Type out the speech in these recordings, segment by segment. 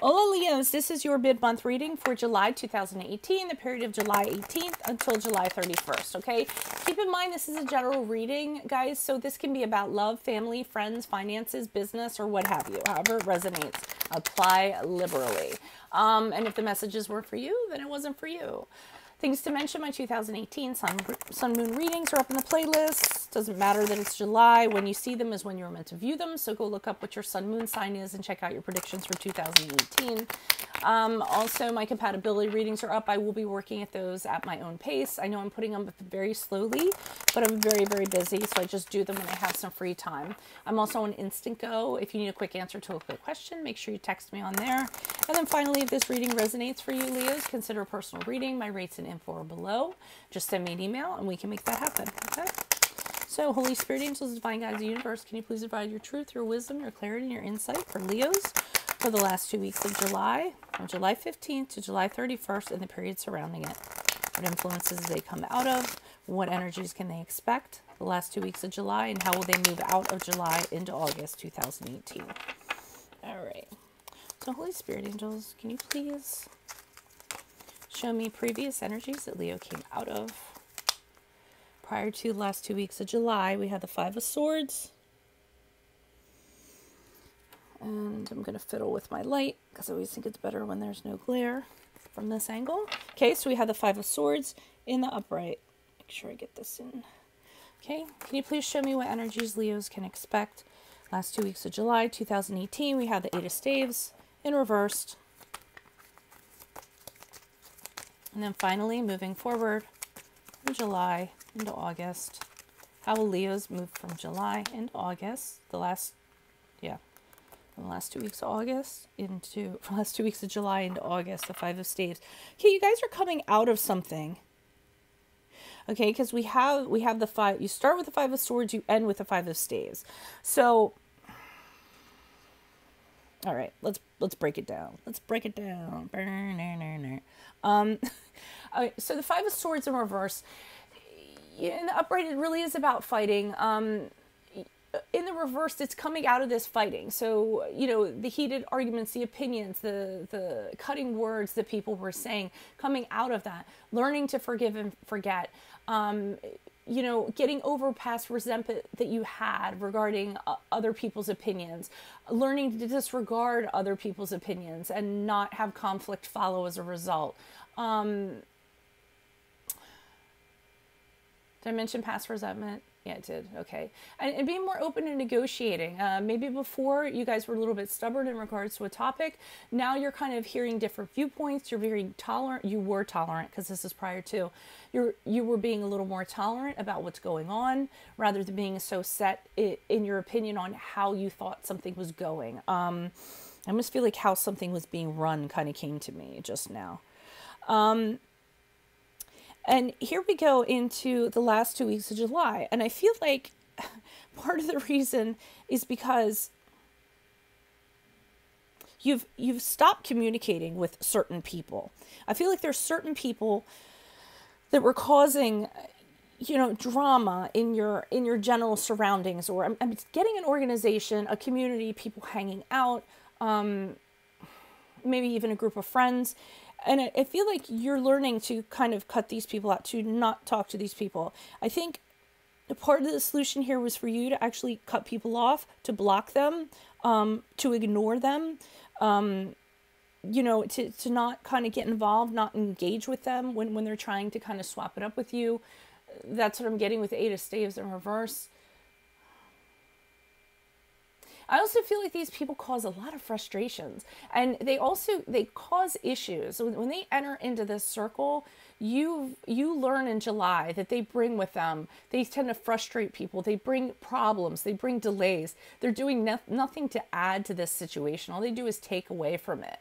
Hola Leos, this is your mid-month reading for July 2018, the period of July 18th until July 31st, okay? Keep in mind this is a general reading, guys, so this can be about love, family, friends, finances, business, or what have you, however it resonates. Apply liberally. And if the messages were for you, then it wasn't for you. Things to mention, my 2018 Sun Moon readings are up in the playlist. Doesn't matter that it's July. When you see them is when you're meant to view them. So go look up what your Sun Moon sign is and check out your predictions for 2018. Also, my compatibility readings are up. I will be working at those at my own pace. I know I'm putting them very slowly, but I'm very, very busy. So I just do them when I have some free time. I'm also on Instant Go. If you need a quick answer to a quick question, make sure you text me on there. And then finally, if this reading resonates for you, Leos, consider a personal reading. My rates and info are below. Just send me an email and we can make that happen. Okay? So, Holy Spirit, angels, divine guides of the universe, can you please provide your truth, your wisdom, your clarity, and your insight for Leos for the last 2 weeks of July, from July 15th to July 31st, and the period surrounding it? What influences do they come out of? What energies can they expect the last 2 weeks of July, and how will they move out of July into August 2018? All right. So, Holy Spirit, angels, can you please show me previous energies that Leo came out of? Prior to the last 2 weeks of July, we had the Five of Swords. And I'm going to fiddle with my light because I always think it's better when there's no glare from this angle. Okay, so we have the Five of Swords in the upright. Make sure I get this in. Okay, can you please show me what energies Leos can expect last 2 weeks of July 2018? We have the Eight of Staves in reversed. And then finally, moving forward from July into August. How will Leos move from July into August? From the last 2 weeks of August from last 2 weeks of July into August, the Five of Staves. Okay, you guys are coming out of something. Okay, because we have the five. You start with the Five of Swords, you end with the Five of Staves. So, all right, let's break it down. Let's break it down. So the Five of Swords in reverse. In the upright, it really is about fighting. In the reverse, it's coming out of this fighting. So, you know, the heated arguments, the opinions, the cutting words that people were saying, coming out of that, learning to forgive and forget, you know, getting over past resentment that you had regarding other people's opinions, learning to disregard other people's opinions and not have conflict follow as a result. Did I mention past resentment? Yeah, it did. Okay. And being more open to negotiating. Maybe before you guys were a little bit stubborn in regards to a topic. Now you're kind of hearing different viewpoints. You're very tolerant. You were tolerant because this is prior to. You were being a little more tolerant about what's going on rather than being so set in your opinion on how you thought something was going. I almost feel like how something was being run kind of came to me just now. And here we go into the last 2 weeks of July. And I feel like part of the reason is because you've stopped communicating with certain people. I feel like there's certain people that were causing, you know, drama in your general surroundings, or I'm getting an organization, a community, people hanging out, maybe even a group of friends. And I feel like you're learning to kind of cut these people out, to not talk to these people. I think the part of the solution here was for you to actually cut people off, to block them, to ignore them, you know, to not kind of get involved, not engage with them when they're trying to kind of swap it up with you. That's what I'm getting with the Eight of Staves in reverse. I also feel like these people cause a lot of frustrations, and they cause issues. When they enter into this circle, you learn in July that they bring with them, they tend to frustrate people. They bring problems. They bring delays. They're doing nothing to add to this situation. All they do is take away from it.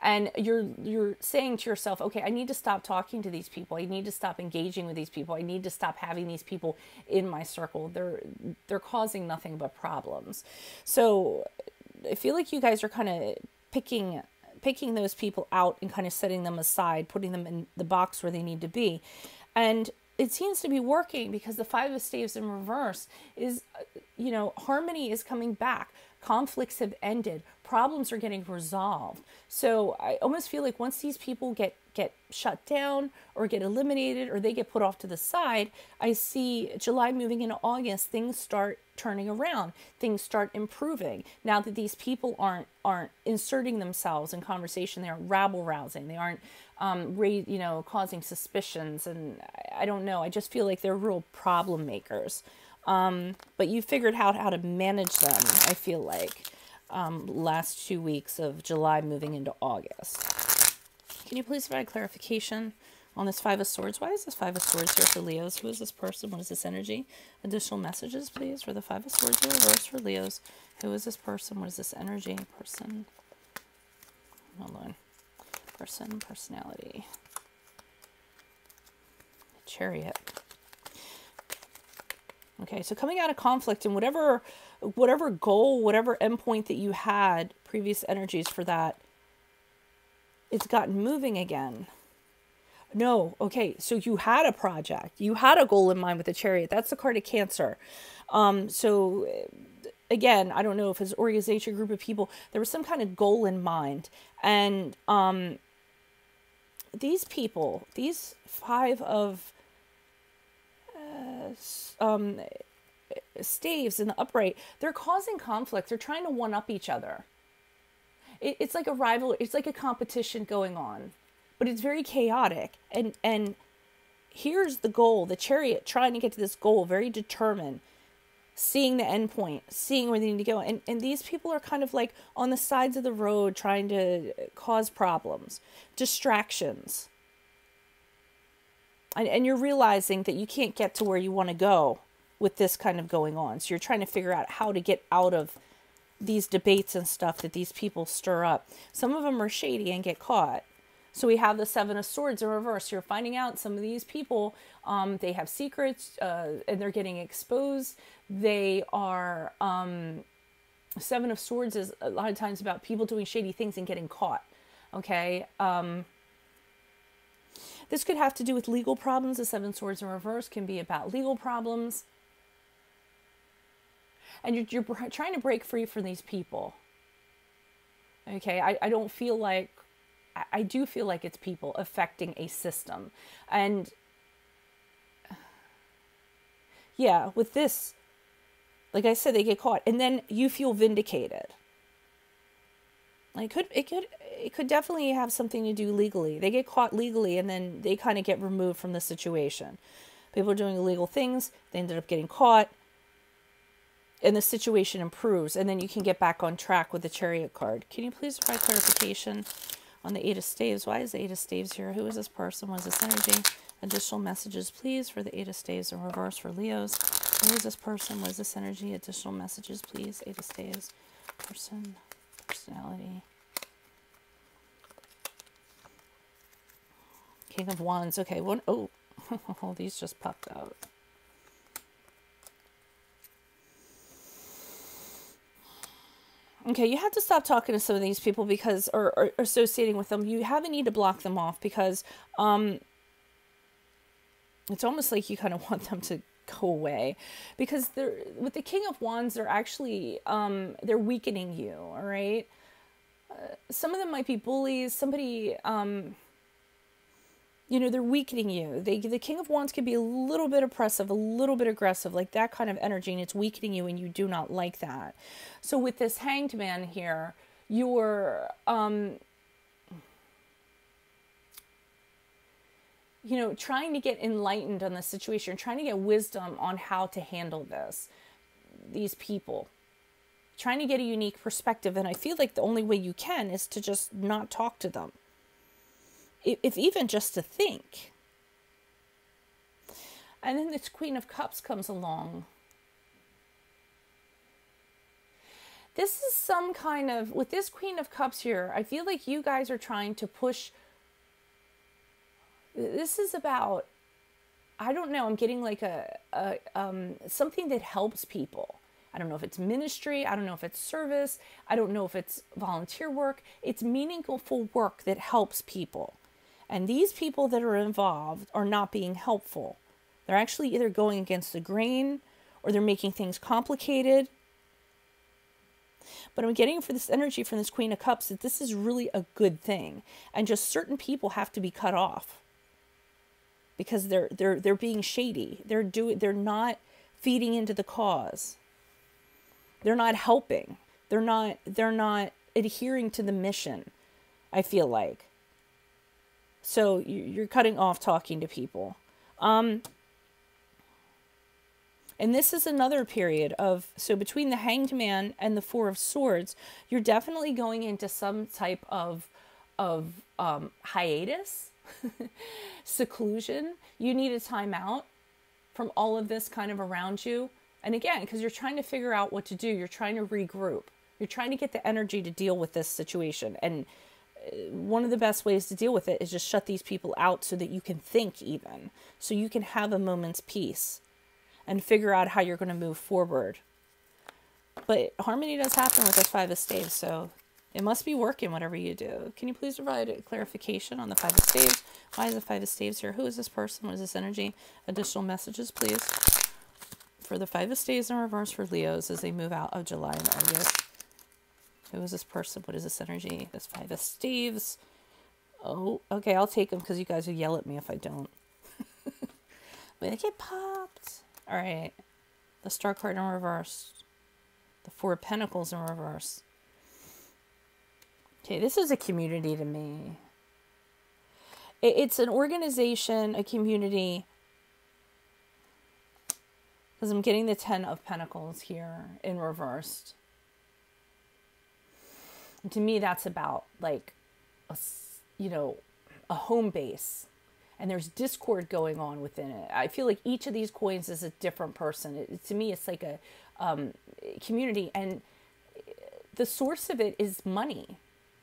And you're saying to yourself, okay, I need to stop talking to these people. I need to stop engaging with these people. I need to stop having these people in my circle. They're causing nothing but problems. So I feel like you guys are kind of picking those people out and kind of setting them aside, putting them in the box where they need to be. And it seems to be working because the Five of Staves in reverse is, you know, harmony is coming back. Conflicts have ended. problems are getting resolved. So I almost feel like once these people get shut down or get eliminated or they get put off to the side, I see July moving into August, things start turning around, things start improving. Now that these people aren't inserting themselves in conversation, they aren't rabble rousing, they aren't causing suspicions, and I don't know, I just feel like they're real problem makers. But you figured out how to manage them, I feel like, last 2 weeks of July moving into August. Can you please provide clarification on this Five of Swords? Why is this Five of Swords here for Leos? Who is this person? What is this energy? Additional messages, please, for the Five of Swords in reverse for Leos. Who is this person? What is this energy? Person. Hold on. Person, personality. Chariot. Okay, so coming out of conflict and whatever goal, whatever endpoint that you had, previous energies for that, it's gotten moving again. No, okay, so you had a project. You had a goal in mind with the Chariot. That's the card of Cancer. So again, I don't know if it's an organization, group of people, there was some kind of goal in mind. And these people, these Five of staves in the upright, they're causing conflict. They're trying to one-up each other. It's like a rival. It's like a competition going on, but it's very chaotic. And here's the goal: the Chariot trying to get to this goal, very determined, seeing the end point, seeing where they need to go. And these people are kind of like on the sides of the road, trying to cause problems, distractions. And you're realizing that you can't get to where you want to go with this kind of going on. So you're trying to figure out how to get out of these debates and stuff that these people stir up. Some of them are shady and get caught. So we have the Seven of Swords in reverse. You're finding out some of these people, they have secrets and they're getting exposed. They are, Seven of Swords is a lot of times about people doing shady things and getting caught. Okay. This could have to do with legal problems. The Seven Swords in reverse can be about legal problems. And you're trying to break free from these people. Okay, I don't feel like, I do feel like it's people affecting a system. And yeah, with this, like I said, they get caught. And then you feel vindicated. It could definitely have something to do legally. They get caught legally and then they kind of get removed from the situation. People are doing illegal things. They ended up getting caught. And the situation improves, and then you can get back on track with the Chariot card. Can you please provide clarification on the Eight of Staves? Why is the Eight of Staves here? Who is this person? What is this energy? Additional messages, please, for the Eight of Staves in reverse for Leos. Who is this person? What is this energy? Additional messages, please. Eight of Staves. Person. Personality. King of Wands. Okay, one. Oh, these just popped out. Okay, you have to stop talking to some of these people because, or associating with them. You have a need to block them off because it's almost like you kind of want them to go away, because they're, with the King of Wands, they're actually, they're weakening you, all right? Some of them might be bullies, somebody, you know, they're weakening you. The King of Wands can be a little bit oppressive, a little bit aggressive, like that kind of energy, and it's weakening you, and you do not like that. So with this Hanged Man here, you're, you know, trying to get enlightened on the situation, trying to get wisdom on how to handle this, these people, trying to get a unique perspective. And I feel like the only way you can is to just not talk to them. If even just to think. And then this Queen of Cups comes along. This is some kind of, with this Queen of Cups here, I feel like you guys are trying to push. This is about, I don't know, I'm getting like something that helps people. I don't know if it's ministry. I don't know if it's service. I don't know if it's volunteer work. It's meaningful work that helps people. And these people that are involved are not being helpful. They're actually either going against the grain or they're making things complicated. But I'm getting for this energy from this Queen of Cups that this is really a good thing. And just certain people have to be cut off because they're being shady. They're not feeding into the cause. They're not helping. They're not adhering to the mission, I feel like. So you're cutting off talking to people. And this is another period of, so between the Hanged Man and the Four of Swords, you're definitely going into some type of hiatus, seclusion. You need a time out from all of this kind of around you. And again, because you're trying to figure out what to do, you're trying to regroup. You're trying to get the energy to deal with this situation. And one of the best ways to deal with it is just shut these people out so that you can think even. So you can have a moment's peace and figure out how you're going to move forward. But harmony does happen with this Five of Staves, so it must be working, whatever you do. Can you please provide a clarification on the Five of Staves? Why is the Five of Staves here? Who is this person? What is this energy? Additional messages, please. For the Five of Staves in reverse for Leos as they move out of July and August. Who is this person? What is this energy? This Five of Staves. Oh, okay, I'll take them because you guys will yell at me if I don't. But I get popped. All right, the Star card in reverse, the Four of Pentacles in reverse. Okay, this is a community to me. It's an organization, a community, because I'm getting the Ten of Pentacles here in reversed. And to me, that's about like, a home base. And there's discord going on within it. I feel like each of these coins is a different person. To me, it's like a community. And the source of it is money.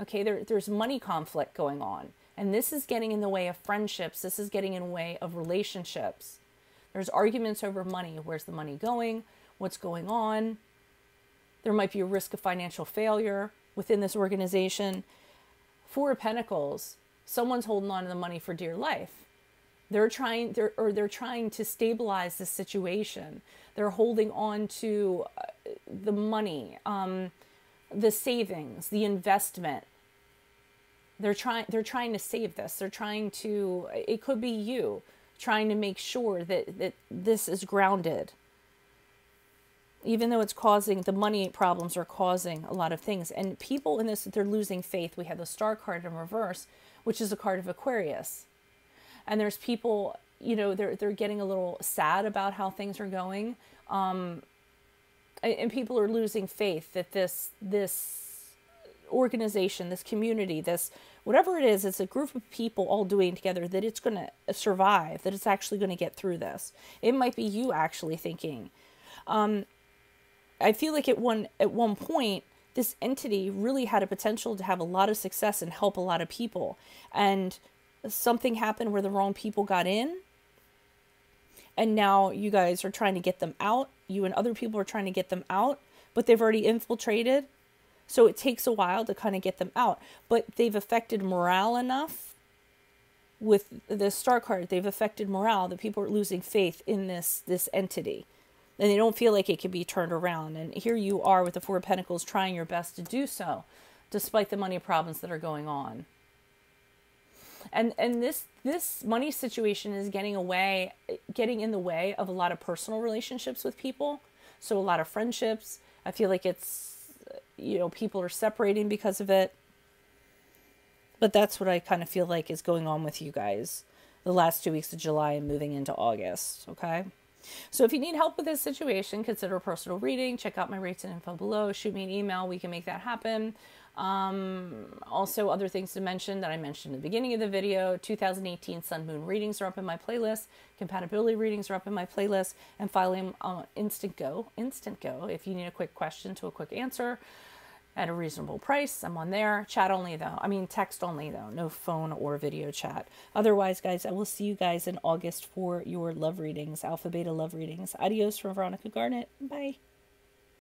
Okay, there's money conflict going on. And this is getting in the way of friendships. This is getting in the way of relationships. There's arguments over money. Where's the money going? What's going on? There might be a risk of financial failure within this organization. Four of Pentacles. Someone's holding on to the money for dear life. They're trying to stabilize the situation. They're holding on to the money, the savings, the investment. They're trying to save this. They're trying to, it could be you trying to make sure that this is grounded. Even though it's causing, the money problems are causing a lot of things. And people in this, they're losing faith. We have the Star card in reverse, which is a card of Aquarius. And there's people, they're getting a little sad about how things are going. And people are losing faith that this organization, this community, this, whatever it is, it's a group of people all doing together, that it's going to survive, that it's actually going to get through this. It might be you actually thinking. I feel like at one point, this entity really had a potential to have a lot of success and help a lot of people. And something happened where the wrong people got in. And now you guys are trying to get them out. You and other people are trying to get them out, but they've already infiltrated. So it takes a while to kind of get them out. But they've affected morale enough with the Star card. They've affected morale that people are losing faith in this entity. And they don't feel like it can be turned around. And here you are with the Four of Pentacles trying your best to do so, despite the money problems that are going on. And this money situation is getting in the way of a lot of personal relationships with people. So a lot of friendships. I feel like it's, people are separating because of it. But that's what I kind of feel like is going on with you guys the last 2 weeks of July and moving into August. Okay. So if you need help with this situation, consider a personal reading. Check out my rates and info below. Shoot me an email. We can make that happen. Also, other things to mention that I mentioned at the beginning of the video, 2018 Sun Moon readings are up in my playlist. Compatibility readings are up in my playlist. And finally, Instant Go. If you need a quick question to a quick answer at a reasonable price, I'm on there. Chat only though. Text only though. No phone or video chat. Otherwise, guys, I will see you guys in August for your love readings, Alpha Beta love readings. Adios from Veronica Garnett. Bye.